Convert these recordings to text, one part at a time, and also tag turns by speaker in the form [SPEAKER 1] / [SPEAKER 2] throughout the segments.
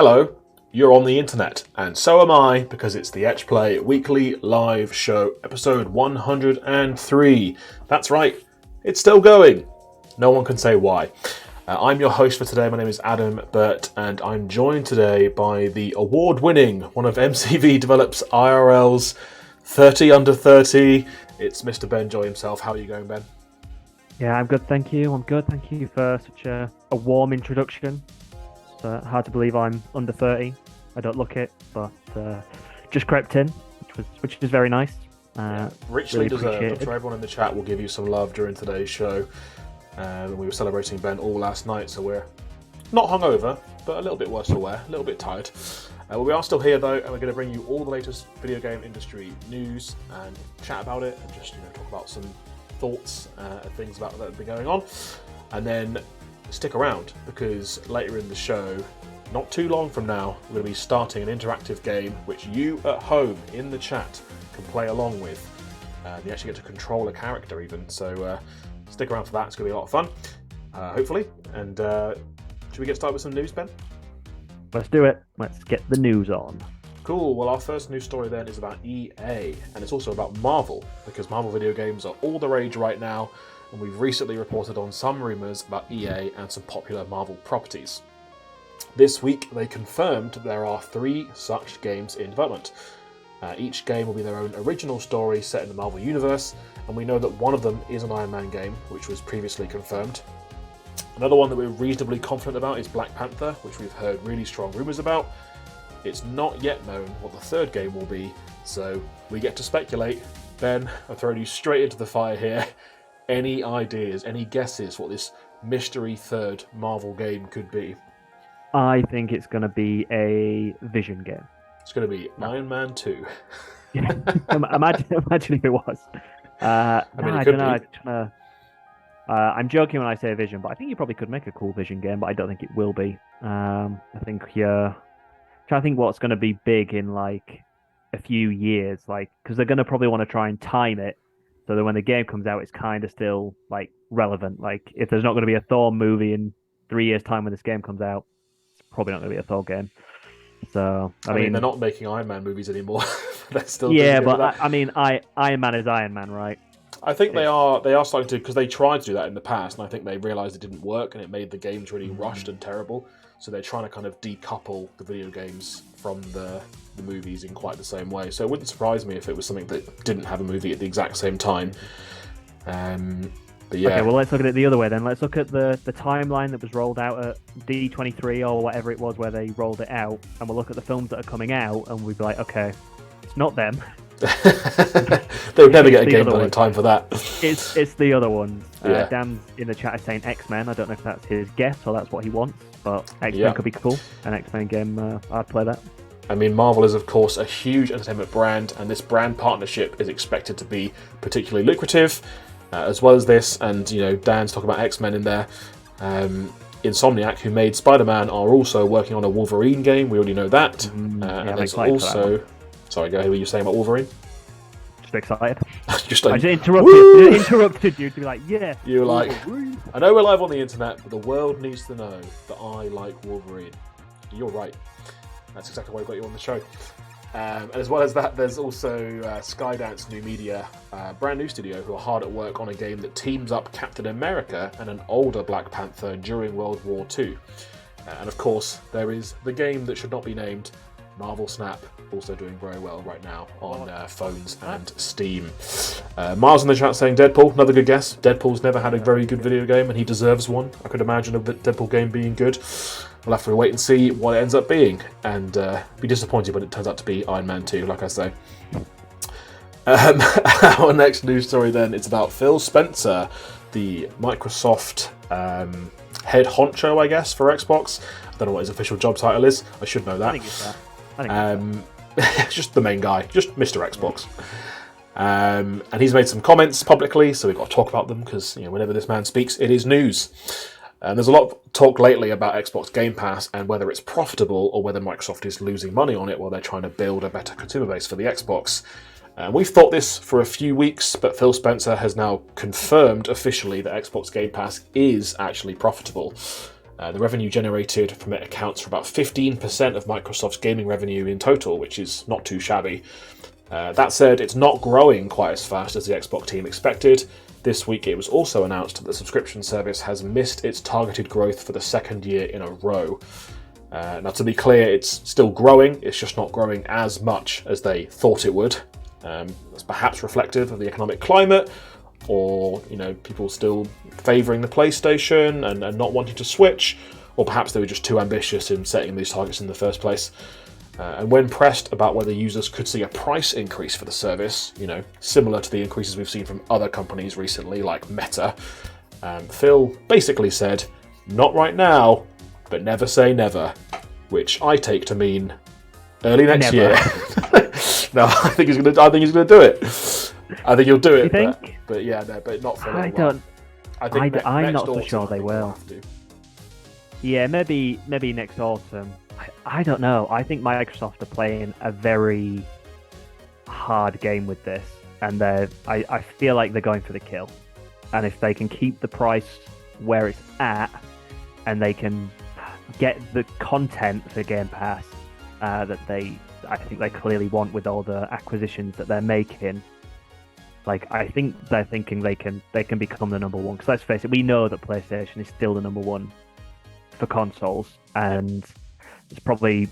[SPEAKER 1] Hello, you're on the internet, and so am I, because it's the Etch Play Weekly Live Show, episode 103. That's right, it's still going. No one can say why. I'm your host for today. My name is Adam Burt, and I'm joined today by the award-winning, one of MCV Develops IRL's 30 under 30. It's Mr. Ben Joy himself. How are you going, Ben?
[SPEAKER 2] Yeah, I'm good, thank you. I'm good, thank you for such a warm introduction. It's hard to believe I'm under 30. I don't look it, but just crept in, which is very nice.
[SPEAKER 1] Richly
[SPEAKER 2] really
[SPEAKER 1] deserved. I'm
[SPEAKER 2] it.
[SPEAKER 1] sure everyone in the chat will give you some love during today's show. We were celebrating Ben all last night, so we're not hungover, but a little bit worse for wear, a little bit tired. We are still here though, and we're going to bring you all the latest video game industry news and chat about it, and just talk about some thoughts and things about that have been going on. And then stick around, because later in the show, not too long from now, we're going to be starting an interactive game which you at home in the chat can play along with. You actually get to control a character even, so stick around for that. It's going to be a lot of fun, hopefully. And should we get started with some news, Ben?
[SPEAKER 2] Let's do it. Let's get the news on.
[SPEAKER 1] Cool. Well, our first news story then is about EA, and it's also about Marvel, because Marvel video games are all the rage right now, and we've recently reported on some rumours about EA and some popular Marvel properties. This week, they confirmed there are 3 such games in development. Each game will be their own original story set in the Marvel Universe, and we know that one of them is an Iron Man game, which was previously confirmed. Another one that we're reasonably confident about is Black Panther, which we've heard really strong rumours about. It's not yet known what the third game will be, so we get to speculate. Ben, I've thrown you straight into the fire here. Any ideas, any guesses what this mystery third Marvel game could be?
[SPEAKER 2] I think it's going to be a Vision game.
[SPEAKER 1] It's going to be Iron Man 2.
[SPEAKER 2] Imagine if it was. I don't know. I'm joking when I say Vision, but I think you probably could make a cool Vision game, but I don't think it will be. I think you're trying to think what's going to be big in like a few years, like because they're going to probably want to try and time it so that when the game comes out, it's kind of still like relevant. Like if there's not going to be a Thor movie in 3 years' time when this game comes out, it's probably not going to be a Thor game. So I mean,
[SPEAKER 1] they're not making Iron Man movies anymore. They're still
[SPEAKER 2] Iron Man is Iron Man, right?
[SPEAKER 1] I think they are starting to, because they tried to do that in the past, and I think they realised it didn't work, and it made the games really rushed and terrible. So they're trying to kind of decouple the video games from the movies in quite the same way. So it wouldn't surprise me if it was something that didn't have a movie at the exact same time. But yeah.
[SPEAKER 2] Okay, well, let's look at it the other way then. Let's look at the timeline that was rolled out at D23 or whatever it was where they rolled it out, and we'll look at the films that are coming out, and we'd be like, okay, it's not them.
[SPEAKER 1] They would never get a game done in time for that.
[SPEAKER 2] It's the other ones.
[SPEAKER 1] Yeah.
[SPEAKER 2] Dan in the chat is saying X-Men. I don't know if that's his guess or that's what he wants, but X-Men could be cool. An X-Men game, I'd play that.
[SPEAKER 1] I mean, Marvel is, of course, a huge entertainment brand, and this brand partnership is expected to be particularly lucrative, as well as this. And, Dan's talking about X-Men in there. Insomniac, who made Spider-Man, are also working on a Wolverine game. We already know that. And there's also... Sorry, go ahead. What were you saying about Wolverine?
[SPEAKER 2] Just excited.
[SPEAKER 1] I just
[SPEAKER 2] interrupted you to be like, yeah.
[SPEAKER 1] You were like, I know we're live on the internet, but the world needs to know that I like Wolverine. You're right. That's exactly why I got you on the show. And as well as that, there's also Skydance New Media, brand new studio, who are hard at work on a game that teams up Captain America and an older Black Panther during World War II. And of course, there is the game that should not be named, Marvel Snap, also doing very well right now on phones and Steam. Miles in the chat saying Deadpool, another good guess. Deadpool's never had a very good video game, and he deserves one. I could imagine a Deadpool game being good. We'll have to wait and see what it ends up being, and be disappointed when it turns out to be Iron Man 2, like I say. Our next news story then, it's about Phil Spencer, the Microsoft head honcho, I guess, for Xbox. I don't know what his official job title is. I should know that.
[SPEAKER 2] I think it's that.
[SPEAKER 1] Just the main guy, just Mr. Xbox. And he's made some comments publicly, so we've got to talk about them, because whenever this man speaks, it is news. And there's a lot of talk lately about Xbox Game Pass and whether it's profitable or whether Microsoft is losing money on it while they're trying to build a better consumer base for the Xbox. We've thought this for a few weeks, but Phil Spencer has now confirmed officially that Xbox Game Pass is actually profitable. The revenue generated from it accounts for about 15% of Microsoft's gaming revenue in total, which is not too shabby. That said, it's not growing quite as fast as the Xbox team expected. This week it was also announced that the subscription service has missed its targeted growth for the second year in a row. Now, to be clear, it's still growing, it's just not growing as much as they thought it would. That's perhaps reflective of the economic climate, or people still favouring the PlayStation and not wanting to switch, or perhaps they were just too ambitious in setting these targets in the first place. And when pressed about whether users could see a price increase for the service, similar to the increases we've seen from other companies recently, like Meta, Phil basically said, "Not right now, but never say never," which I take to mean early next year. No, I think he's gonna do it. I think he'll do it.
[SPEAKER 2] You think?
[SPEAKER 1] But yeah, no, but not for a
[SPEAKER 2] I
[SPEAKER 1] little while.
[SPEAKER 2] don't.
[SPEAKER 1] I think
[SPEAKER 2] I'm
[SPEAKER 1] next
[SPEAKER 2] not so
[SPEAKER 1] autumn,
[SPEAKER 2] sure
[SPEAKER 1] I
[SPEAKER 2] they
[SPEAKER 1] think
[SPEAKER 2] will.
[SPEAKER 1] have to.
[SPEAKER 2] Yeah, maybe next autumn. I don't know. I think Microsoft are playing a very hard game with this, and I feel like they're going for the kill. And if they can keep the price where it's at, and they can get the content for Game Pass that I think they clearly want with all the acquisitions that they're making. Like, I think they're thinking they can become the number one. Because let's face it, we know that PlayStation is still the number one for consoles, and it's probably,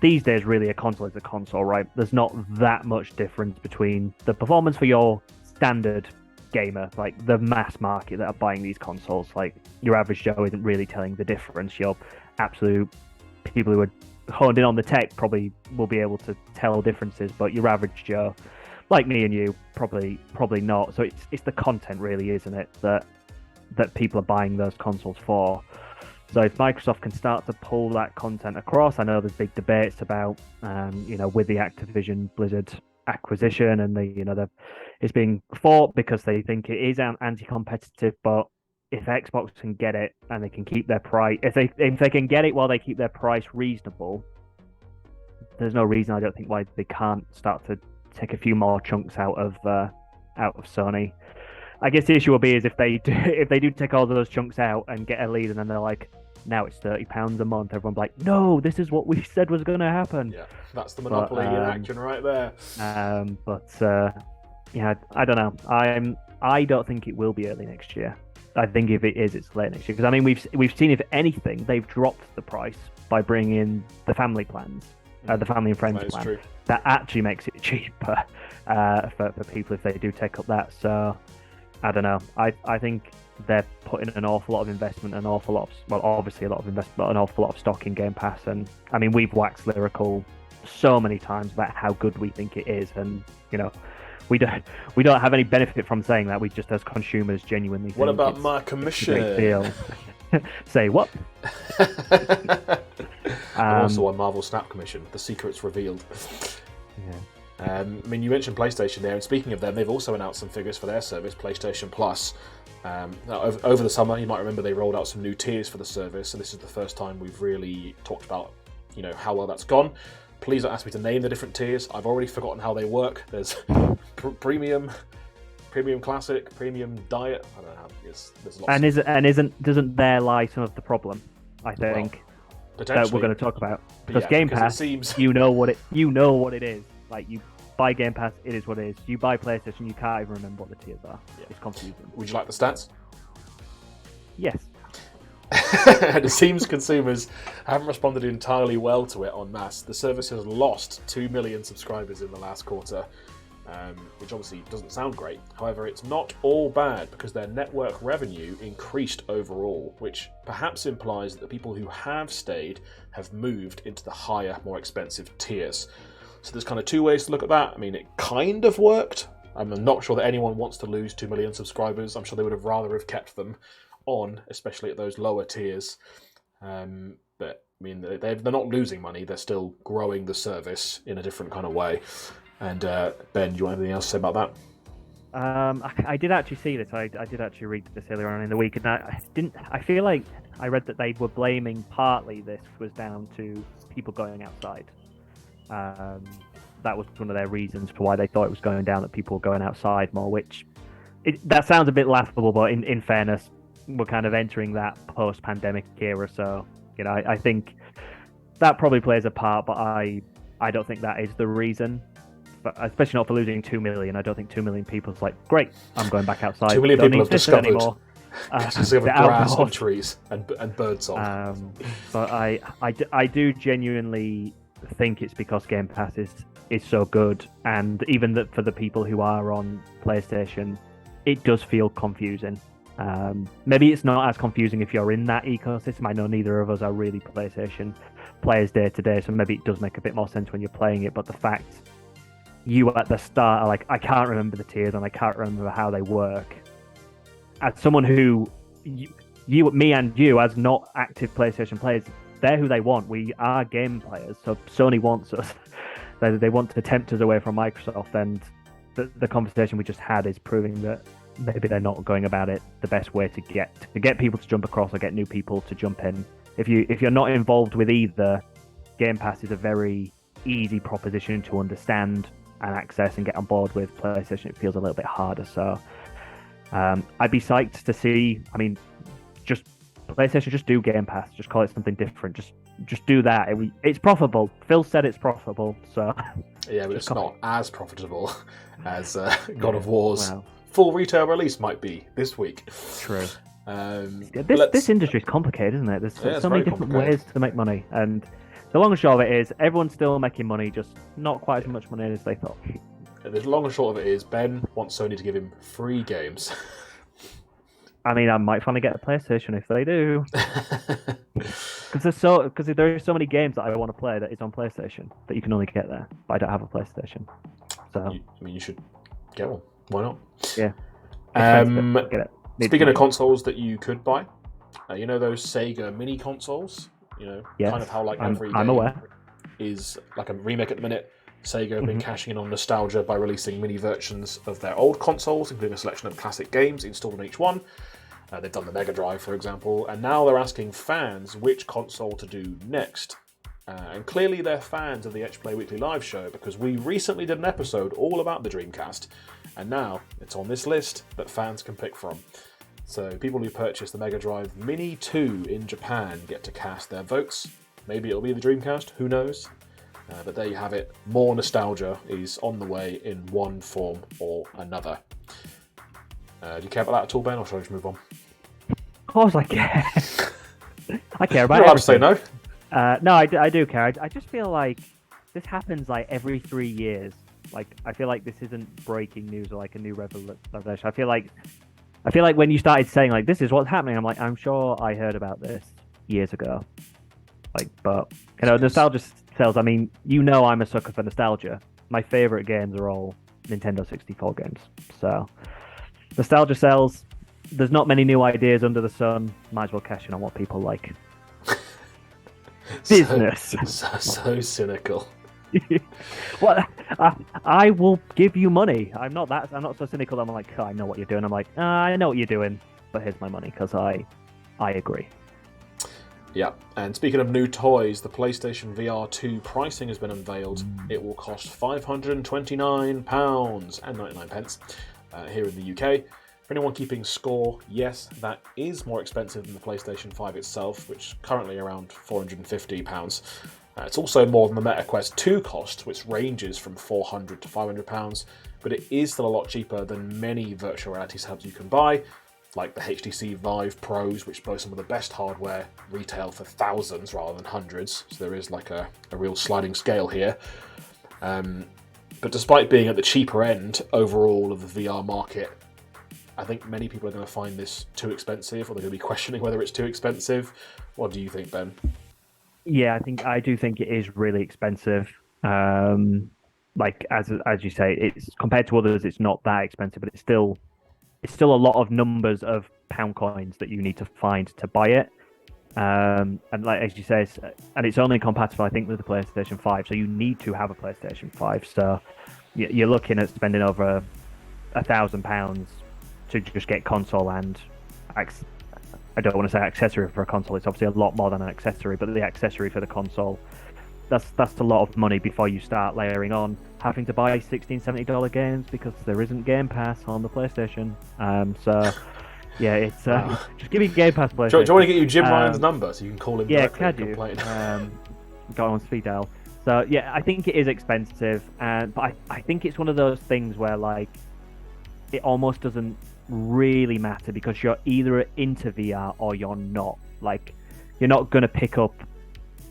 [SPEAKER 2] these days really a console is a console, right? There's not that much difference between the performance for your standard gamer, like the mass market that are buying these consoles. Like, your average Joe isn't really telling the difference. Your absolute people who are honed in on the tech probably will be able to tell differences, but your average Joe, like me and you, probably not. So it's the content, really, isn't it, that people are buying those consoles for. So if Microsoft can start to pull that content across, I know there's big debates about, with the Activision Blizzard acquisition, and it's being fought because they think it is anti-competitive. But if Xbox can get it and they can keep their price, if they can get it while they keep their price reasonable, there's no reason, I don't think, why they can't start to take a few more chunks out of Sony. I guess the issue will be is if they do take all of those chunks out and get a lead, and then they're like, now it's £30 a month. Everyone's like, no, this is what we said was going to happen.
[SPEAKER 1] Yeah, that's the monopoly in action right there.
[SPEAKER 2] I don't know. I don't think it will be early next year. I think if it is, it's late next year. Because we've seen, if anything, they've dropped the price by bringing in the family plans, the family and friends plan. True. That actually makes it cheaper for people if they do take up that. So I don't know. I think they're putting an awful lot of investment, obviously a lot of investment, but an awful lot of stock in Game Pass. And we've waxed lyrical so many times about how good we think it is, and we don't have any benefit from saying that. We just, as consumers, genuinely think.
[SPEAKER 1] What about my commission?
[SPEAKER 2] Great deal. Say what?
[SPEAKER 1] I'm also on Marvel Snap Commission. The secret's revealed.
[SPEAKER 2] Yeah.
[SPEAKER 1] You mentioned PlayStation there, and speaking of them, they've also announced some figures for their service, PlayStation Plus. Over the summer, you might remember they rolled out some new tiers for the service, and this is the first time we've really talked about, how well that's gone. Please don't ask me to name the different tiers. I've already forgotten how they work. There's premium classic, premium diet. I don't know how. There's lots.
[SPEAKER 2] Doesn't there lie some of the problem? I think that we're going to talk about, because Game Pass, you know what it is. Like, you buy Game Pass, it is what it is. You buy PlayStation, you can't even remember what the tiers are. Yeah. It's confusing.
[SPEAKER 1] Would you like the stats?
[SPEAKER 2] Yes.
[SPEAKER 1] And it seems consumers haven't responded entirely well to it en masse. The service has lost 2 million subscribers in the last quarter, which obviously doesn't sound great. However, it's not all bad, because their network revenue increased overall, which perhaps implies that the people who have stayed have moved into the higher, more expensive tiers. So there's kind of two ways to look at that. It kind of worked. I'm not sure that anyone wants to lose 2 million subscribers. I'm sure they would have rather have kept them on, especially at those lower tiers. But they're not losing money. They're still growing the service in a different kind of way. And Ben, do you want anything else to say about that?
[SPEAKER 2] I did actually see this. I did actually read this earlier on in the week, and I feel like I read that they were blaming partly this was down to people going outside. That was one of their reasons for why they thought it was going down, that people were going outside more, which that sounds a bit laughable, but in fairness, we're kind of entering that post-pandemic era. So, I think that probably plays a part, but I don't think that is the reason. But especially not for losing 2 million. I don't think 2 million people's like, great, I'm going back outside.
[SPEAKER 1] 2 million people have discovered
[SPEAKER 2] the
[SPEAKER 1] grass
[SPEAKER 2] outdoors.
[SPEAKER 1] and trees and birdsong.
[SPEAKER 2] But I do genuinely think it's because Game Pass is so good, and even that for the people who are on PlayStation, it does feel confusing. Maybe it's not as confusing if you're in that ecosystem. I know neither of us are really PlayStation players day to day, so maybe it does make a bit more sense when you're playing it. But the fact you at the start are like, I can't remember the tiers and I can't remember how they work. As someone who, me and you, as not active PlayStation players, they're who they want. We are game players, so Sony wants us. They want to tempt us away from Microsoft, and the conversation we just had is proving that maybe they're not going about it the best way to get people to jump across or get new people to jump in. If you're not involved with either, Game Pass is a very easy proposition to understand and access and get on board with. PlayStation, it feels a little bit harder. So I'd be psyched to see. I mean, just PlayStation, just do Game Pass. Just call it something different. Just do that. It's profitable. Phil said it's profitable. So
[SPEAKER 1] yeah, but it's not as profitable as God of War's full retail release might be this week.
[SPEAKER 2] True. This industry is complicated, isn't it? There's so many different ways to make money, and the long and short of it is everyone's still making money, just not quite as much money as they thought.
[SPEAKER 1] The long and short of it is Ben wants Sony to give him free games.
[SPEAKER 2] I mean, I might finally get a PlayStation if they do, because there are so many games that I want to play that is on PlayStation that you can only get there. But I don't have a PlayStation, so
[SPEAKER 1] you should get one. Why not?
[SPEAKER 2] Yeah.
[SPEAKER 1] Get it. Speaking of consoles that you could buy, you know those Sega mini consoles?
[SPEAKER 2] Yes,
[SPEAKER 1] kind of how like every
[SPEAKER 2] I'm
[SPEAKER 1] game
[SPEAKER 2] aware.
[SPEAKER 1] is like a remake at the minute. Sega have been cashing in on nostalgia by releasing mini versions of their old consoles, including a selection of classic games installed on each one. They've done the Mega Drive, for example, and now they're asking fans which console to do next. And clearly they're fans of the Etch Play Weekly live show, because we recently did an episode all about the Dreamcast, and now it's on this list that fans can pick from. So people who purchase the Mega Drive Mini 2 in Japan get to cast their votes. Maybe it'll be the Dreamcast, who knows? But there you have it. More nostalgia is on the way in one form or another. Do you care about that at all, Ben, or shall I just move on?
[SPEAKER 2] Of course I care. I care about
[SPEAKER 1] You're allowed to say
[SPEAKER 2] everything.
[SPEAKER 1] no.
[SPEAKER 2] No, I do care. I just feel like this happens like every 3 years. Like, I feel like this isn't breaking news or like a new revelation. I feel like when you started saying like this is what's happening, I'm like, I'm sure I heard about this years ago. Like, but nostalgia sells. I mean, I'm a sucker for nostalgia. My favorite games are all Nintendo 64 games. So nostalgia sells. There's not many new ideas under the sun. Might as well cash in on what people like. Business.
[SPEAKER 1] So cynical.
[SPEAKER 2] Well, I will give you money. I'm not so cynical. I'm like, I know what you're doing. I'm like, I know what you're doing, but here's my money because I agree.
[SPEAKER 1] Yeah, and speaking of new toys, the PlayStation VR2 pricing has been unveiled. It will cost £529.99 here in the UK. For anyone keeping score, yes, that is more expensive than the PlayStation 5 itself, which is currently around £450. It's also more than the Meta Quest 2 cost, which ranges from £400 to £500, but it is still a lot cheaper than many virtual reality hubs you can buy, like the HTC Vive Pros, which boast some of the best hardware, retail for thousands rather than hundreds, so there is like a real sliding scale here. But despite being at the cheaper end overall of the VR market, I think many people are going to find this too expensive, or they're going to be questioning whether it's too expensive. What do you think, Ben?
[SPEAKER 2] Yeah, I do think it is really expensive. Like as you say, it's compared to others, it's not that expensive, but it's still a lot of numbers of pound coins that you need to find to buy it. And like as you say, it's only compatible, I think, with the PlayStation 5. So you need to have a PlayStation 5. So you're looking at spending over £1,000 to just get console and I don't want to say accessory for a console. It's obviously a lot more than an accessory, but the accessory for the console, that's a lot of money before you start layering on having to buy $16, $70 games because there isn't Game Pass on the PlayStation. So Yeah, it's just give me Game Pass PlayStation.
[SPEAKER 1] Do you want to get you Jim Ryan's number so you can call him directly and complain?
[SPEAKER 2] Got on speed dial. So yeah, I think it is expensive, but I think it's one of those things where like it almost doesn't really matter because you're either into VR or you're not. Like you're not gonna pick up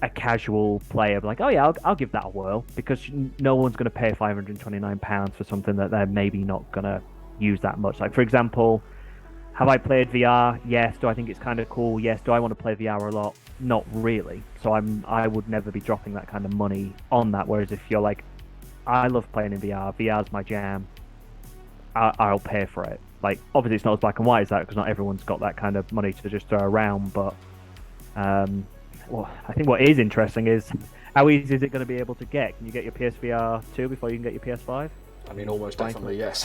[SPEAKER 2] a casual player like, oh yeah, I'll give that a whirl, because no one's gonna pay £529 for something that they're maybe not gonna use that much. Like for example, have I played VR? Yes. Do I think it's kind of cool? Yes. Do I want to play VR a lot? Not really. So I would never be dropping that kind of money on that. Whereas if you're like, I love playing in VR, VR's my jam, I'll pay for it. Like obviously it's not as black and white as that because not everyone's got that kind of money to just throw around. But well, I think what is interesting is how easy is it going to be able to get? Can you get your PSVR2 before you can get your PS5?
[SPEAKER 1] I mean, almost definitely, yes.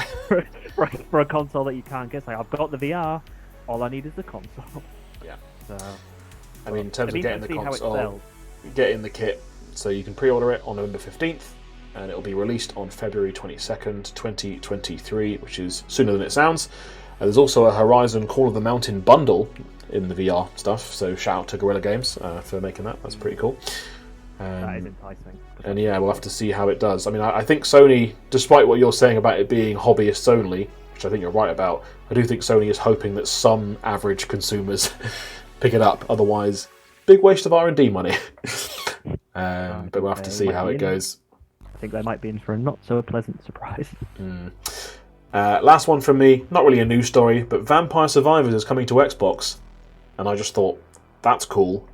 [SPEAKER 2] for a console that you can't get, like I've got the VR, all I need is the console.
[SPEAKER 1] Yeah.
[SPEAKER 2] So,
[SPEAKER 1] I mean, in terms of getting the console, getting the kit, so you can pre-order it on November 15th, and it'll be released on February 22nd, 2023, which is sooner than it sounds. There's also a Horizon Call of the Mountain bundle in the VR stuff, so shout out to Guerrilla Games for making that. That's pretty cool.
[SPEAKER 2] That is enticing.
[SPEAKER 1] And yeah, we'll have to see how it does. I mean, I think Sony, despite what you're saying about it being hobbyists only, which I think you're right about, I do think Sony is hoping that some average consumers pick it up. Otherwise, big waste of R&D money. But we'll have to see how it goes.
[SPEAKER 2] I think they might be in for a not so pleasant surprise.
[SPEAKER 1] Last one from me, not really a news story, but Vampire Survivors is coming to Xbox. And I just thought, that's cool.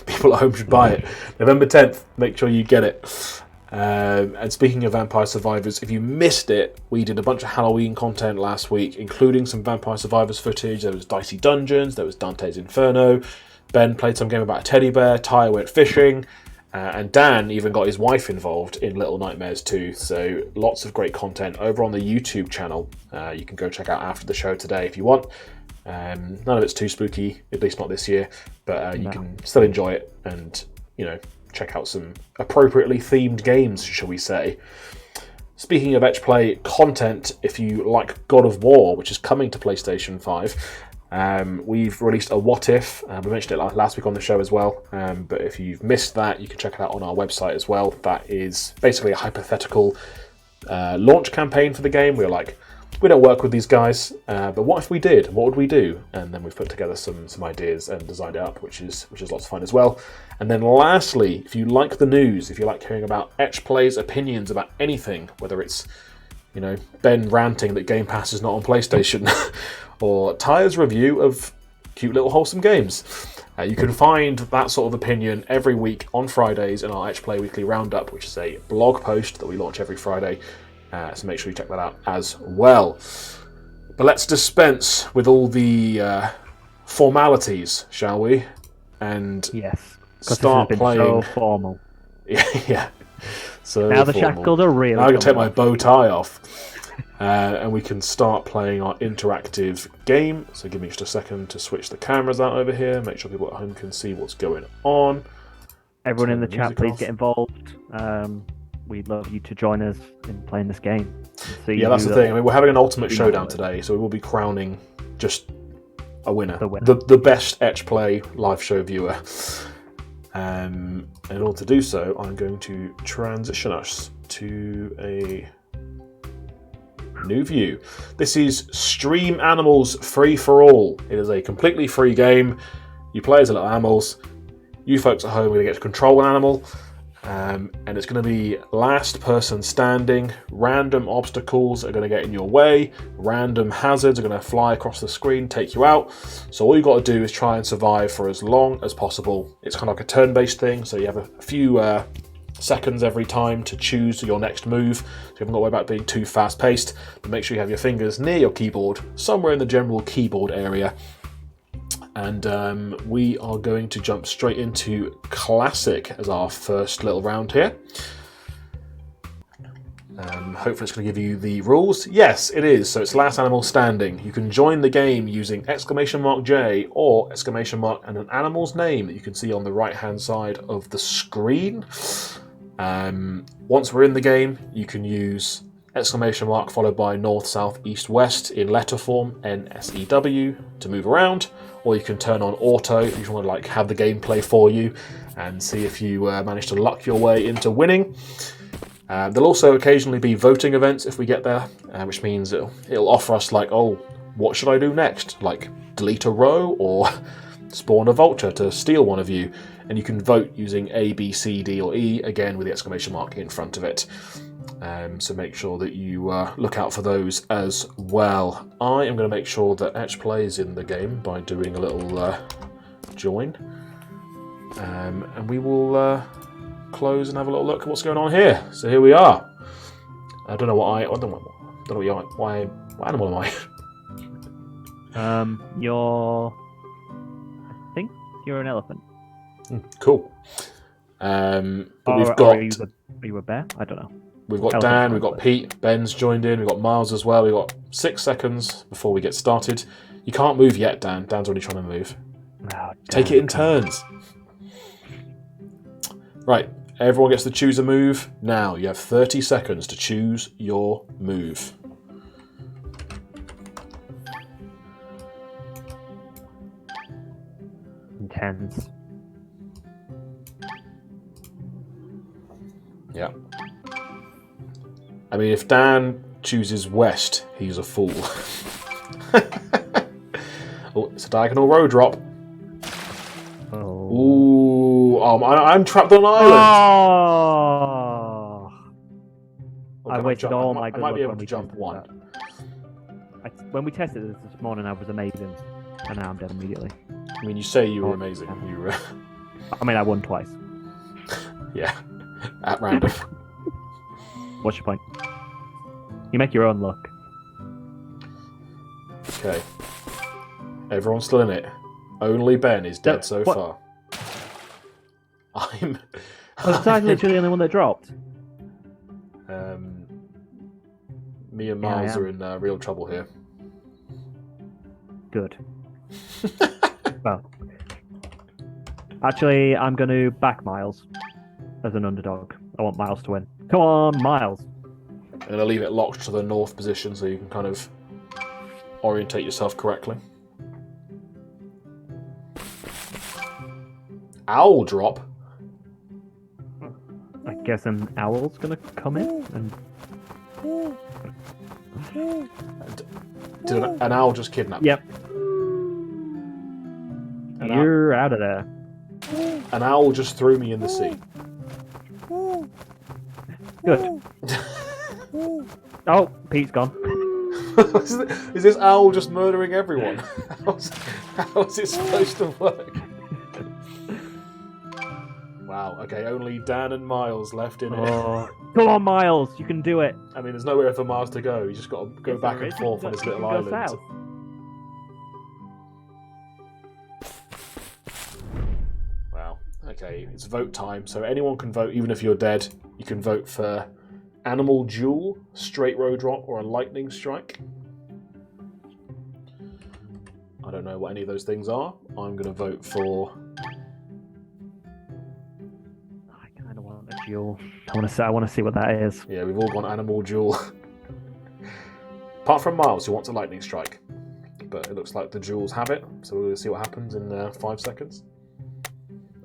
[SPEAKER 1] People at home should buy it. November 10th, make sure you get it. And speaking of Vampire Survivors, if you missed it, we did a bunch of Halloween content last week, including some Vampire Survivors footage. There was Dicey Dungeons, there was Dante's Inferno, Ben played some game about a teddy bear, Ty went fishing, and Dan even got his wife involved in Little Nightmares 2. So lots of great content over on the YouTube channel. You can go check out after the show today if you want. None of it's too spooky, at least not this year, but you can still enjoy it and, you know, check out some appropriately themed games, shall we say. Speaking of Etch Play content, if you like God of War, which is coming to PlayStation 5, we've released a What If. We mentioned it last week on the show as well, but if you've missed that, you can check it out on our website as well. That is basically a hypothetical launch campaign for the game. We're like, we don't work with these guys, but what if we did? What would we do? And then we've put together some ideas and designed it up, which is lots of fun as well. And then lastly, if you like the news, if you like hearing about Etch Play's opinions about anything, whether it's, you know, Ben ranting that Game Pass is not on PlayStation, or Tyre's review of cute little wholesome games, you can find that sort of opinion every week on Fridays in our Etch Play Weekly Roundup, which is a blog post that we launch every Friday. So make sure you check that out as well. But let's dispense with all the formalities, shall we? And
[SPEAKER 2] yes,
[SPEAKER 1] start playing.
[SPEAKER 2] So formal.
[SPEAKER 1] Yeah. So
[SPEAKER 2] now the shackles are real.
[SPEAKER 1] Now I can take my bow tie off, and we can start playing our interactive game. So give me just a second to switch the cameras out over here. Make sure people at home can see what's going on.
[SPEAKER 2] Everyone in the chat, please get involved. We'd love you to join us in playing this game.
[SPEAKER 1] Yeah, that's the thing. I mean, we're having an ultimate showdown today, so we will be crowning just a winner. The best Etch Play live show viewer. And in order to do so, I'm going to transition us to a new view. This is Stream Animals Free for All. It is a completely free game. You play as little animals. You folks at home are going to get to control an animal. And it's going to be last person standing. Random obstacles are going to get in your way. Random hazards are going to fly across the screen, take you out. So all you've got to do is try and survive for as long as possible. It's kind of like a turn-based thing, so you have a few seconds every time to choose your next move. So you haven't got to worry about being too fast-paced. But make sure you have your fingers near your keyboard, somewhere in the general keyboard area. And we are going to jump straight into Classic as our first little round here. Hopefully it's going to give you the rules. Yes, it is. So it's last animal standing. You can join the game using !J or ! and an animal's name that you can see on the right-hand side of the screen. Once we're in the game, you can use exclamation mark followed by north, south, east, west in letter form, NSEW, to move around. Or you can turn on auto if you want to like have the gameplay for you and see if you manage to luck your way into winning. There'll also occasionally be voting events if we get there, which means it'll offer us like, oh, what should I do next? Like delete a row or spawn a vulture to steal one of you. And you can vote using A, B, C, D or E, again with the exclamation mark in front of it. So make sure that you look out for those as well. I am going to make sure that Etch plays in the game by doing a little join. And we will close and have a little look at what's going on here. So here we are. I don't know what what animal am I?
[SPEAKER 2] I think you're an elephant.
[SPEAKER 1] Cool. But we've got.
[SPEAKER 2] Are you a bear? I don't know.
[SPEAKER 1] We've got Dan, we've got Pete, Ben's joined in, we've got Miles as well. We've got 6 seconds before we get started. You can't move yet, Dan. Dan's already trying to move.
[SPEAKER 2] Oh,
[SPEAKER 1] take it in turns. Right, everyone gets to choose a move. Now, you have 30 seconds to choose your move.
[SPEAKER 2] Intense.
[SPEAKER 1] Yeah. I mean, if Dan chooses west, he's a fool. Oh, it's a diagonal row drop.
[SPEAKER 2] Oh.
[SPEAKER 1] Ooh, I'm trapped on an island.
[SPEAKER 2] Oh. I wasted all my good luck.
[SPEAKER 1] I might be able to jump one.
[SPEAKER 2] When we tested this morning, I was amazing, and now I'm dead immediately.
[SPEAKER 1] I mean, you say you were amazing. You were.
[SPEAKER 2] I mean, I won twice.
[SPEAKER 1] Yeah, at random.
[SPEAKER 2] What's your point? You make your own luck.
[SPEAKER 1] Okay. Everyone's still in it. Only Ben is dead so far.
[SPEAKER 2] Was I literally the only one that dropped?
[SPEAKER 1] Me and Miles are in real trouble here.
[SPEAKER 2] Good. Well, actually, I'm going to back Miles as an underdog. I want Miles to win. Come on, Miles.
[SPEAKER 1] I'm going to leave it locked to the north position so you can kind of orientate yourself correctly. Owl drop.
[SPEAKER 2] I guess an owl's going to come in and...
[SPEAKER 1] Did an owl just kidnap?
[SPEAKER 2] Yep. You're out of there.
[SPEAKER 1] An owl just threw me in the sea.
[SPEAKER 2] Good. Oh, Pete's gone.
[SPEAKER 1] Is this owl just murdering everyone? How's it supposed to work? Wow, okay, only Dan and Miles left in it.
[SPEAKER 2] Come on, Miles, you can do it.
[SPEAKER 1] I mean, there's nowhere for Miles to go. He's just got to go back and forth on his little island.
[SPEAKER 2] South.
[SPEAKER 1] Wow, okay, it's vote time. So anyone can vote, even if you're dead. You can vote for Animal Duel, Straight Row Drop, or a Lightning Strike. I don't know what any of those things are. I'm going to vote for...
[SPEAKER 2] Duel. I want to see what that is.
[SPEAKER 1] Yeah, we've all gone Animal Duel. Apart from Miles, who wants a Lightning Strike. But it looks like the duels have it, so we'll see what happens in 5 seconds.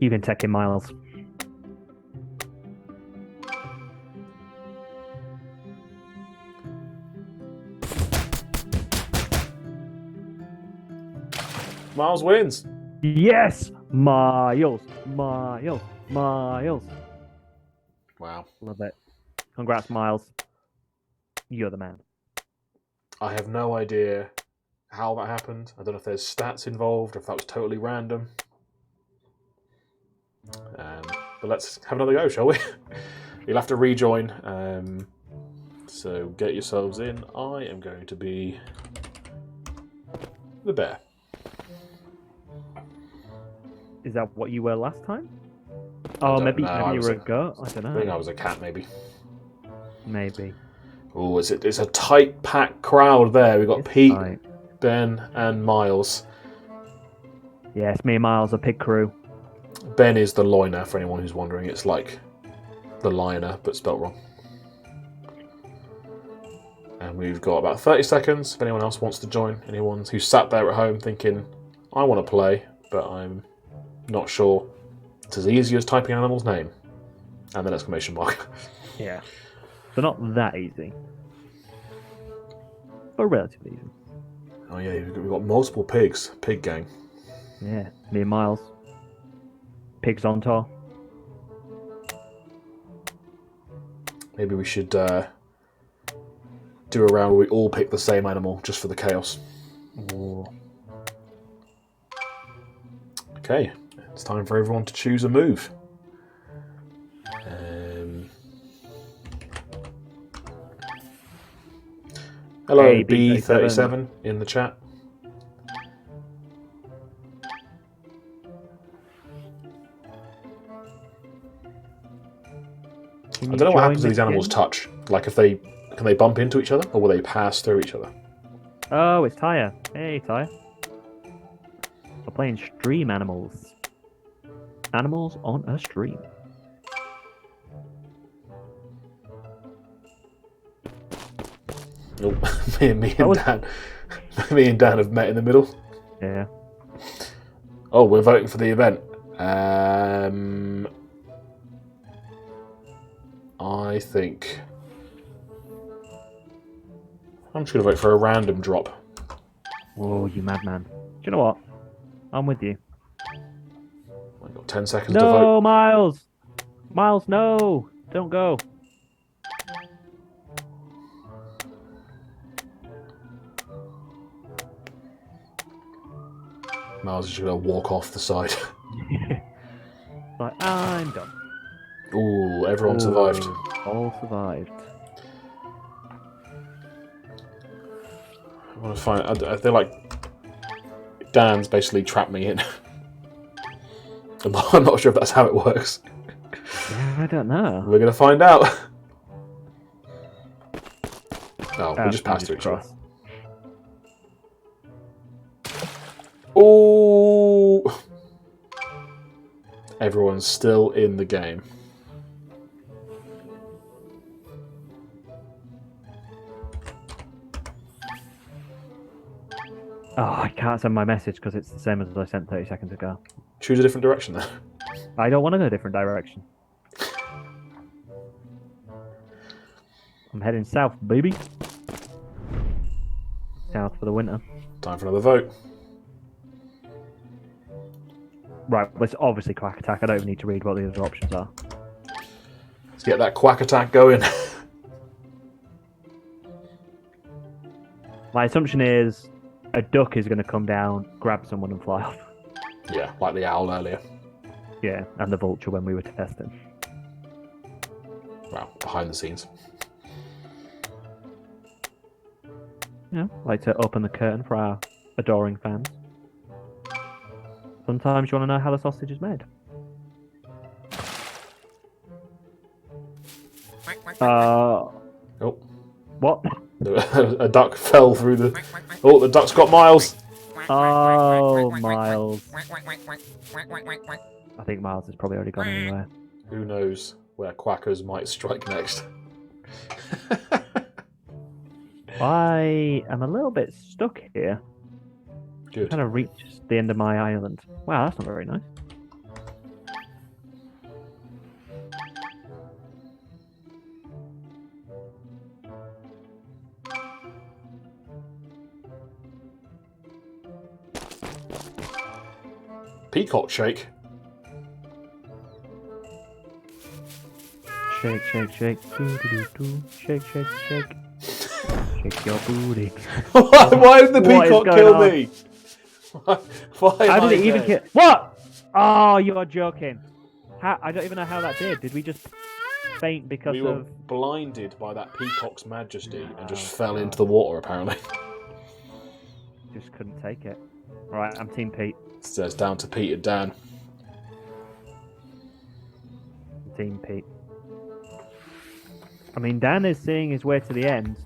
[SPEAKER 2] You can take in Miles.
[SPEAKER 1] Miles wins.
[SPEAKER 2] Yes! Miles. Miles. Miles.
[SPEAKER 1] Wow.
[SPEAKER 2] Love it. Congrats, Miles. You're the man.
[SPEAKER 1] I have no idea how that happened. I don't know if there's stats involved or if that was totally random. But let's have another go, shall we? You'll have to rejoin. So get yourselves in. I am going to be the bear.
[SPEAKER 2] Is that what you were last time? Oh, maybe you were a goat. I don't know.
[SPEAKER 1] I think I was a cat, maybe.
[SPEAKER 2] Maybe.
[SPEAKER 1] Oh, it's a tight packed crowd there. We've got Pete, Ben, and Miles.
[SPEAKER 2] Yes, me and Miles are pig crew.
[SPEAKER 1] Ben is the loiner, for anyone who's wondering. It's like the liner, but spelt wrong. And we've got about 30 seconds if anyone else wants to join. Anyone who's sat there at home thinking, I want to play, but I'm not sure. It's as easy as typing an animal's name. And then exclamation mark.
[SPEAKER 2] Yeah. So not that easy. But relatively easy.
[SPEAKER 1] Oh yeah, we've got multiple pigs. Pig gang.
[SPEAKER 2] Yeah, me and Miles. Pigs on tour.
[SPEAKER 1] Maybe we should do a round where we all pick the same animal just for the chaos.
[SPEAKER 2] Ooh.
[SPEAKER 1] Okay, it's time for everyone to choose a move. Hello,
[SPEAKER 2] Hey,
[SPEAKER 1] B37 in the chat. I don't know what happens if these animals touch. Like, if they can they bump into each other, or will they pass through each other?
[SPEAKER 2] Oh, it's Tyre. Hey, Tyre. We're playing Stream Animals. Animals on a stream.
[SPEAKER 1] Oh, me and Dan have met in the middle.
[SPEAKER 2] Yeah.
[SPEAKER 1] Oh, we're voting for the event. I think I'm just going to vote for a random drop.
[SPEAKER 2] Whoa, you madman. Do you know what? I'm with you.
[SPEAKER 1] I've got 10 seconds to vote.
[SPEAKER 2] No, Miles! Miles, no! Don't go.
[SPEAKER 1] Miles is just going to walk off the side.
[SPEAKER 2] Like, I'm done.
[SPEAKER 1] Ooh, everyone survived.
[SPEAKER 2] All survived.
[SPEAKER 1] I want to find. I feel like Dan's basically trapped me in. I'm not sure if that's how it works.
[SPEAKER 2] Yeah, I don't know.
[SPEAKER 1] We're going to find out. Oh, we just passed through each other. Oh! Everyone's still in the game.
[SPEAKER 2] Oh, I can't send my message because it's the same as I sent 30 seconds ago.
[SPEAKER 1] Choose a different direction then.
[SPEAKER 2] I don't want to go a different direction. I'm heading south, baby. South for the winter.
[SPEAKER 1] Time for another vote.
[SPEAKER 2] Right, well, it's obviously Quack Attack. I don't even need to read what the other options are.
[SPEAKER 1] Let's get that quack attack going.
[SPEAKER 2] My assumption is a duck is going to come down, grab someone and fly off.
[SPEAKER 1] Yeah, like the owl earlier.
[SPEAKER 2] Yeah, and the vulture when we were testing.
[SPEAKER 1] Wow, behind the scenes.
[SPEAKER 2] Yeah, like to open the curtain for our adoring fans. Sometimes you want to know how the sausage is made.
[SPEAKER 1] Oh.
[SPEAKER 2] What?
[SPEAKER 1] A duck fell through the... Oh, the duck's got Miles!
[SPEAKER 2] Oh, Miles. I think Miles has probably already gone anywhere.
[SPEAKER 1] Who knows where quackers might strike next.
[SPEAKER 2] I am a little bit stuck here.
[SPEAKER 1] Good.
[SPEAKER 2] Kind of reached the end of my island. Wow, that's not very nice.
[SPEAKER 1] Peacock shake.
[SPEAKER 2] Shake, shake, shake. Doo, doo, doo, doo. Shake, shake, shake. Shake your booty.
[SPEAKER 1] Why did the peacock kill me? Why
[SPEAKER 2] How did it even kill? What? Oh, you are joking. How? I don't even know how that did. Did we just faint because
[SPEAKER 1] we were
[SPEAKER 2] of...
[SPEAKER 1] blinded by that peacock's majesty and just fell into the water, apparently.
[SPEAKER 2] Just couldn't take it. Alright, I'm Team Pete.
[SPEAKER 1] So it's down to Pete and Dan.
[SPEAKER 2] Team Pete. I mean, Dan is seeing his way to the end,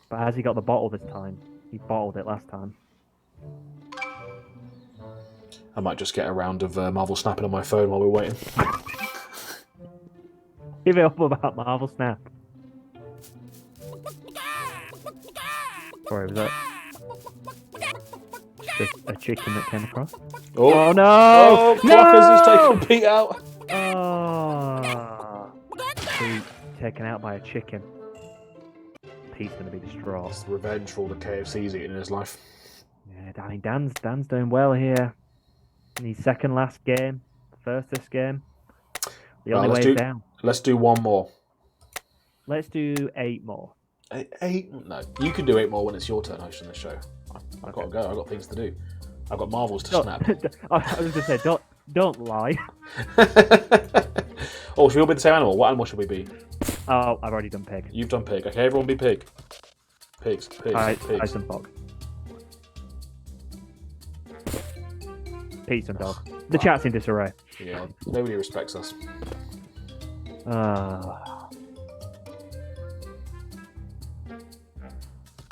[SPEAKER 2] but has he got the bottle this time? He bottled it last time.
[SPEAKER 1] I might just get a round of Marvel snapping on my phone while we're waiting.
[SPEAKER 2] Give it up about Marvel Snap. Sorry, was that just a chicken that came across?
[SPEAKER 1] Oh,
[SPEAKER 2] no!
[SPEAKER 1] Oh,
[SPEAKER 2] No!
[SPEAKER 1] Clockers, he's taking Pete out.
[SPEAKER 2] Oh, Pete taken out by a chicken. Pete's gonna be distraught.
[SPEAKER 1] It's revenge for all the KFCs he's eaten in his life.
[SPEAKER 2] Yeah, I mean, Dan's doing well here. In his second last game, first this game. The only way is down.
[SPEAKER 1] Let's do one more.
[SPEAKER 2] Let's do 8 more.
[SPEAKER 1] Eight? No, you can do 8 more when it's your turn hosting the show. I've got to go. I've got things to do. I've got marbles to snap.
[SPEAKER 2] I was gonna say, don't lie.
[SPEAKER 1] Oh, should we all be the same animal? What animal should we be?
[SPEAKER 2] Oh, I've already done pig.
[SPEAKER 1] You've done pig. Okay, everyone be pig. Pigs.
[SPEAKER 2] I've
[SPEAKER 1] Pigs.
[SPEAKER 2] done dog. Pete's done dog. The chat's in disarray.
[SPEAKER 1] Yeah, nobody respects us.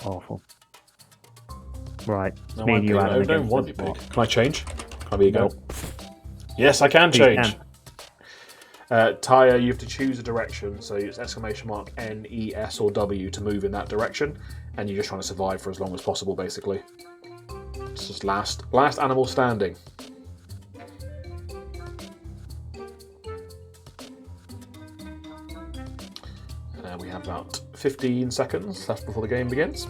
[SPEAKER 2] Awful. Right, it's
[SPEAKER 1] No,
[SPEAKER 2] me and you, Adam.
[SPEAKER 1] I don't want to be pig. Can I change? Can I be a goat? Yes, I can
[SPEAKER 2] Pete
[SPEAKER 1] change. Tyre, you have to choose a direction, so it's !N, E, S, or W to move in that direction, and you're just trying to survive for as long as possible, basically. It's just last animal standing. We have about 15 seconds left before the game begins.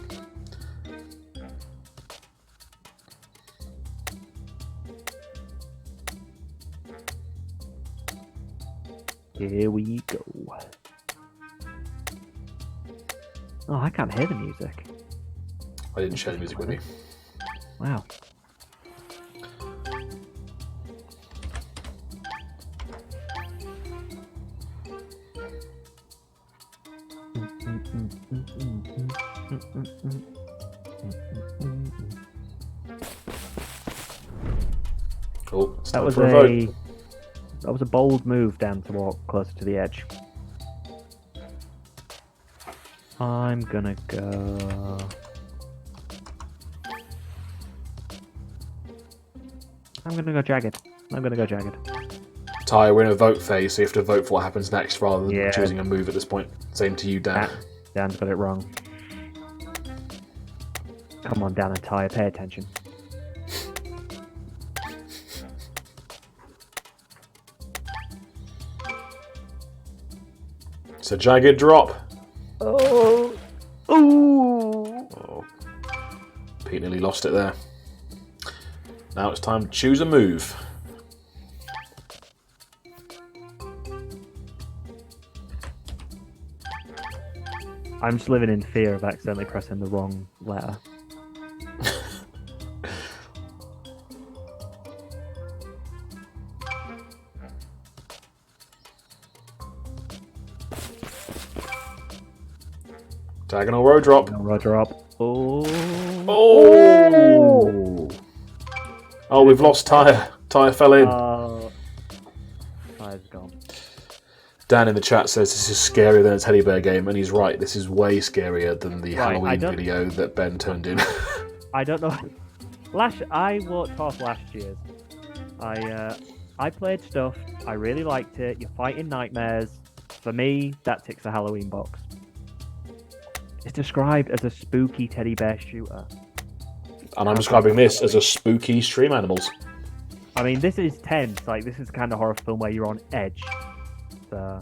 [SPEAKER 2] Here we go. Oh, I can't hear the music.
[SPEAKER 1] I didn't share the music with you.
[SPEAKER 2] Wow.
[SPEAKER 1] Oh, it's
[SPEAKER 2] That
[SPEAKER 1] time
[SPEAKER 2] was
[SPEAKER 1] for a vote.
[SPEAKER 2] That was a bold move, Dan, to walk closer to the edge. I'm gonna go. I'm gonna go jagged.
[SPEAKER 1] Ty, we're in a vote phase, so you have to vote for what happens next rather than
[SPEAKER 2] Yeah.
[SPEAKER 1] choosing a move at this point. Same to you, Dan.
[SPEAKER 2] Dan's got it wrong. Come on, Dan and Ty, pay attention.
[SPEAKER 1] It's a jagged drop.
[SPEAKER 2] Oh! Ooh!
[SPEAKER 1] Oh. Pete nearly lost it there. Now it's time to choose a move.
[SPEAKER 2] I'm just living in fear of accidentally pressing the wrong letter.
[SPEAKER 1] Diagonal row drop.
[SPEAKER 2] Row drop. Oh!
[SPEAKER 1] Oh! Oh, we've lost Tyre. Tyre fell in.
[SPEAKER 2] Tyre's gone.
[SPEAKER 1] Dan in the chat says this is scarier than a teddy bear game, and he's right. This is way scarier than the Halloween video that Ben turned in.
[SPEAKER 2] I don't know. I walked off last year's. I played stuff. I really liked it. You're fighting nightmares. For me, that ticks the Halloween box. It's described as a spooky teddy bear shooter.
[SPEAKER 1] And I'm describing this as a spooky stream animals.
[SPEAKER 2] I mean, this is tense. Like, this is the kind of horror film where you're on edge. So,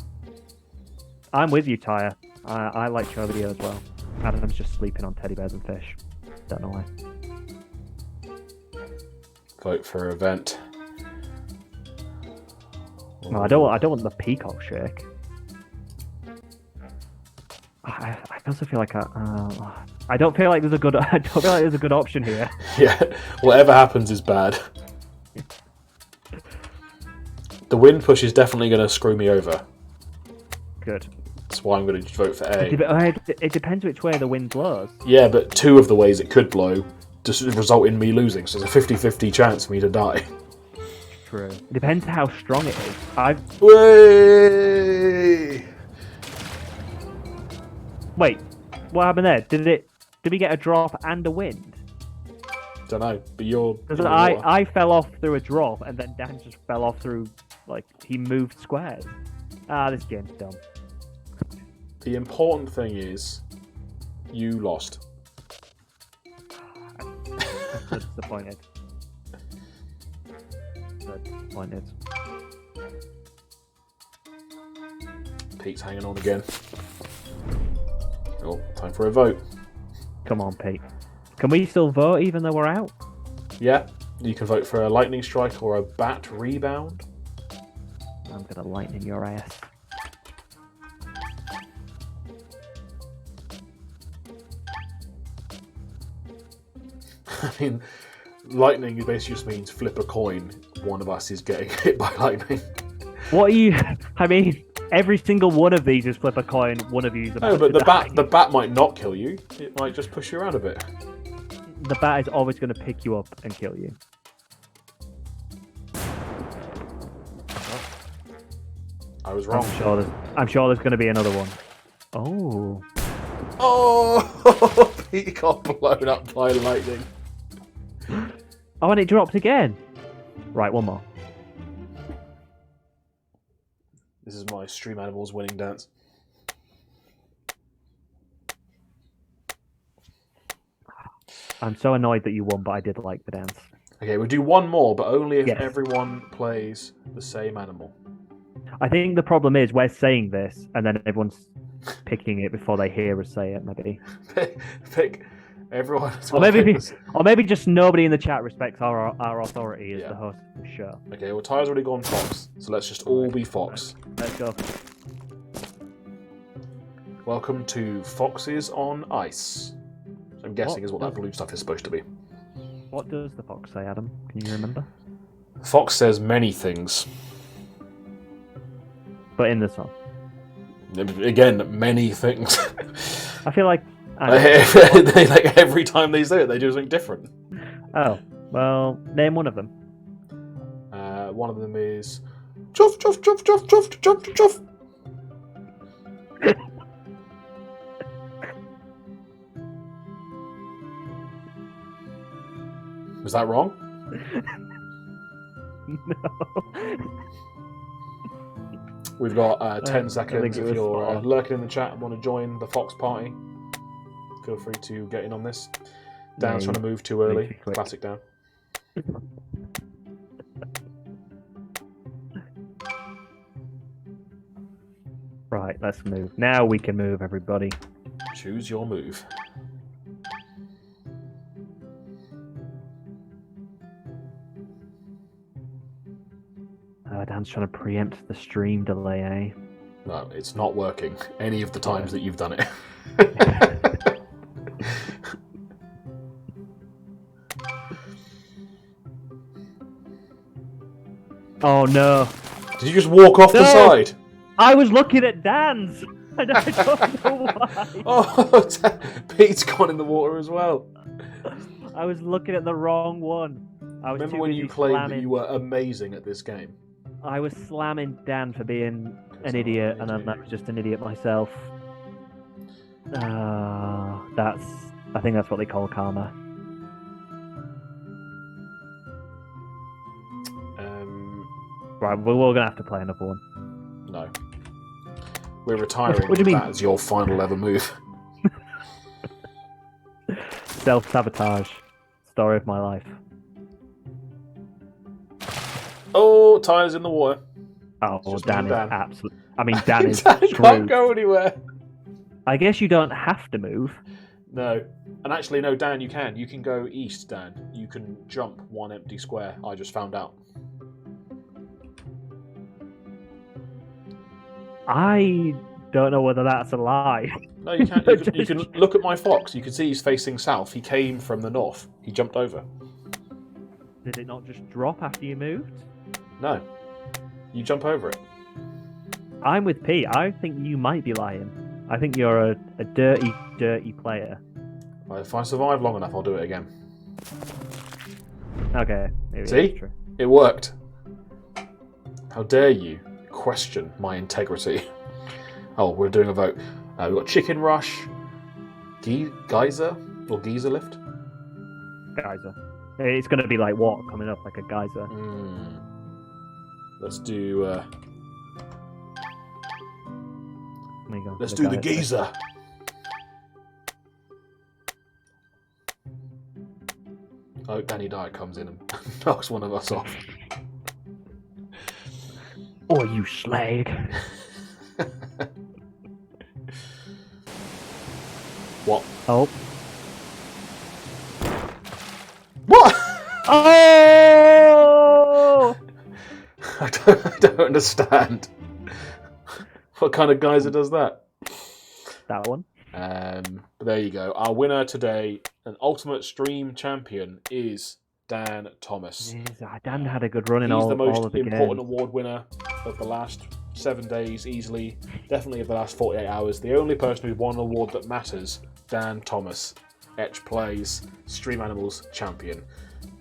[SPEAKER 2] I'm with you, Tyre. I like your video as well. Adam's just sleeping on teddy bears and fish. Don't know why.
[SPEAKER 1] Vote for event.
[SPEAKER 2] No, I don't want the peacock shake. I also feel like I don't feel like there's a good option here.
[SPEAKER 1] Yeah, whatever happens is bad. The wind push is definitely going to screw me over.
[SPEAKER 2] Good.
[SPEAKER 1] That's why I'm going to vote for A.
[SPEAKER 2] It depends which way the wind blows.
[SPEAKER 1] Yeah, but 2 of the ways it could blow just result in me losing, so there's a 50-50 chance for me to die.
[SPEAKER 2] True. It depends how strong it is.
[SPEAKER 1] Way!
[SPEAKER 2] Wait, what happened there? Did we get a drop and a wind?
[SPEAKER 1] Don't know, but you're.
[SPEAKER 2] Because I fell off through a drop and then Dan just fell off through, like, he moved squares. This game's dumb.
[SPEAKER 1] The important thing is, you lost.
[SPEAKER 2] Disappointed. Disappointed.
[SPEAKER 1] Pete's hanging on again. Oh, time for a vote.
[SPEAKER 2] Come on, Pete. Can we still vote even though we're out?
[SPEAKER 1] Yeah, you can vote for a lightning strike or a bat rebound.
[SPEAKER 2] I'm gonna lightning your ass.
[SPEAKER 1] I mean, lightning basically just means flip a coin. One of us is getting hit by lightning.
[SPEAKER 2] What are you? I mean, every single one of these is flip a coin. One of you is about
[SPEAKER 1] No, but
[SPEAKER 2] to die.
[SPEAKER 1] the bat might not kill you. It might just push you around a bit.
[SPEAKER 2] The bat is always going to pick you up and kill you.
[SPEAKER 1] I was wrong.
[SPEAKER 2] I'm sure there's going to be another one. Oh.
[SPEAKER 1] Oh! Pete got blown up by lightning.
[SPEAKER 2] Oh, and it dropped again. Right, one more.
[SPEAKER 1] This is my Stream Animals winning dance.
[SPEAKER 2] I'm so annoyed that you won, but I did like the dance.
[SPEAKER 1] Okay, we'll do one more, but only if
[SPEAKER 2] Yes.
[SPEAKER 1] everyone plays the same animal.
[SPEAKER 2] I think the problem is we're saying this, and then everyone's picking it before they hear us say it, maybe.
[SPEAKER 1] Pick everyone.
[SPEAKER 2] Or maybe just nobody in the chat respects our authority as the host of the show.
[SPEAKER 1] Okay, well, Ty's already gone Fox, so let's just all be Fox.
[SPEAKER 2] Let's go.
[SPEAKER 1] Welcome to Foxes on Ice. I'm guessing is what that blue stuff is supposed to be.
[SPEAKER 2] What does the fox say, Adam? Can you remember?
[SPEAKER 1] Fox says many things.
[SPEAKER 2] But in the song.
[SPEAKER 1] Again, many things.
[SPEAKER 2] I feel like...
[SPEAKER 1] like every time they say it, they do something different.
[SPEAKER 2] Oh, well, name one of them.
[SPEAKER 1] One of them is... Chuff, chuff, chuff, chuff, chuff, chuff, chuff. Was that wrong?
[SPEAKER 2] No.
[SPEAKER 1] We've got 10 seconds. If you're
[SPEAKER 2] spot on.
[SPEAKER 1] lurking in the chat and want to join the Fox party, feel free to get in on this. Dan's trying to move too early. Classic Dan.
[SPEAKER 2] Right, let's move. Now we can move, everybody.
[SPEAKER 1] Choose your move.
[SPEAKER 2] Dan's trying to preempt the stream delay, eh?
[SPEAKER 1] No, it's not working any of the times that you've done it.
[SPEAKER 2] Oh no.
[SPEAKER 1] Did you just walk off the side?
[SPEAKER 2] I was looking at Dan's! I don't know why.
[SPEAKER 1] Oh, Pete's gone in the water as well.
[SPEAKER 2] I was looking at the wrong one. I was
[SPEAKER 1] Remember
[SPEAKER 2] too
[SPEAKER 1] when
[SPEAKER 2] busy
[SPEAKER 1] you claimed that
[SPEAKER 2] slamming...
[SPEAKER 1] you were amazing at this game?
[SPEAKER 2] I was slamming Dan for being an idiot, and then I was just an idiot myself. I think that's what they call karma. Right, we're all gonna have to play another one.
[SPEAKER 1] No. We're retiring.
[SPEAKER 2] What do you mean?
[SPEAKER 1] That's your final ever move.
[SPEAKER 2] Self-sabotage. Story of my life.
[SPEAKER 1] Oh, Ty's in the water.
[SPEAKER 2] Oh,
[SPEAKER 1] Just
[SPEAKER 2] Dan is
[SPEAKER 1] Dan.
[SPEAKER 2] absolutely... I mean, Dan is
[SPEAKER 1] Dan
[SPEAKER 2] screwed.
[SPEAKER 1] can't go anywhere.
[SPEAKER 2] I guess you don't have to move.
[SPEAKER 1] No. And actually, no, Dan, you can. You can go east, Dan. You can jump one empty square. I just found out.
[SPEAKER 2] I don't know whether that's a lie.
[SPEAKER 1] No, you can. You can look at my fox. You can see he's facing south. He came from the north. He jumped over.
[SPEAKER 2] Did it not just drop after you moved?
[SPEAKER 1] No. You jump over it.
[SPEAKER 2] I'm with Pete. I think you might be lying. I think you're a dirty, dirty player.
[SPEAKER 1] Well, if I survive long enough, I'll do it again.
[SPEAKER 2] Okay. Maybe
[SPEAKER 1] See?
[SPEAKER 2] that's true.
[SPEAKER 1] It worked. How dare you question my integrity? Oh, we're doing a vote. We've got Chicken Rush, Geyser, or Geyser Lift.
[SPEAKER 2] Geyser. It's going to be like what coming up, like a geyser.
[SPEAKER 1] Let's do.
[SPEAKER 2] Go
[SPEAKER 1] Let's do the Oh, Danny Dyer comes in and knocks one of us off.
[SPEAKER 2] Or you slag.
[SPEAKER 1] What?
[SPEAKER 2] Oh.
[SPEAKER 1] What?
[SPEAKER 2] Oh!
[SPEAKER 1] I don't understand. What kind of geyser does that?
[SPEAKER 2] That one.
[SPEAKER 1] But there you go. Our winner today, an Ultimate Stream champion, is Dan Thomas.
[SPEAKER 2] Dan had a good run in
[SPEAKER 1] He's
[SPEAKER 2] all
[SPEAKER 1] the most
[SPEAKER 2] of the
[SPEAKER 1] important
[SPEAKER 2] games.
[SPEAKER 1] award winner of the last 7 days, easily. Definitely of the last 48 hours. The only person who won an award that matters, Dan Thomas. Etch Plays Stream Animals champion.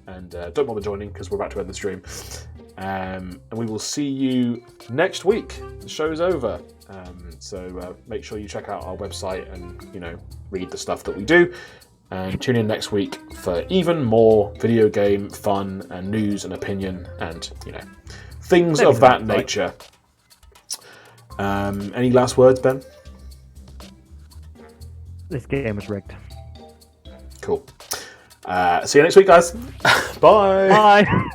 [SPEAKER 1] And don't bother joining because we're about to end the stream. And we will see you next week. The show's over. So make sure you check out our website and, read the stuff that we do. And tune in next week for even more video game fun and news and opinion and, things of that nature. Any last words, Ben?
[SPEAKER 2] This game was rigged.
[SPEAKER 1] Cool. See you next week, guys. Bye.
[SPEAKER 2] Bye.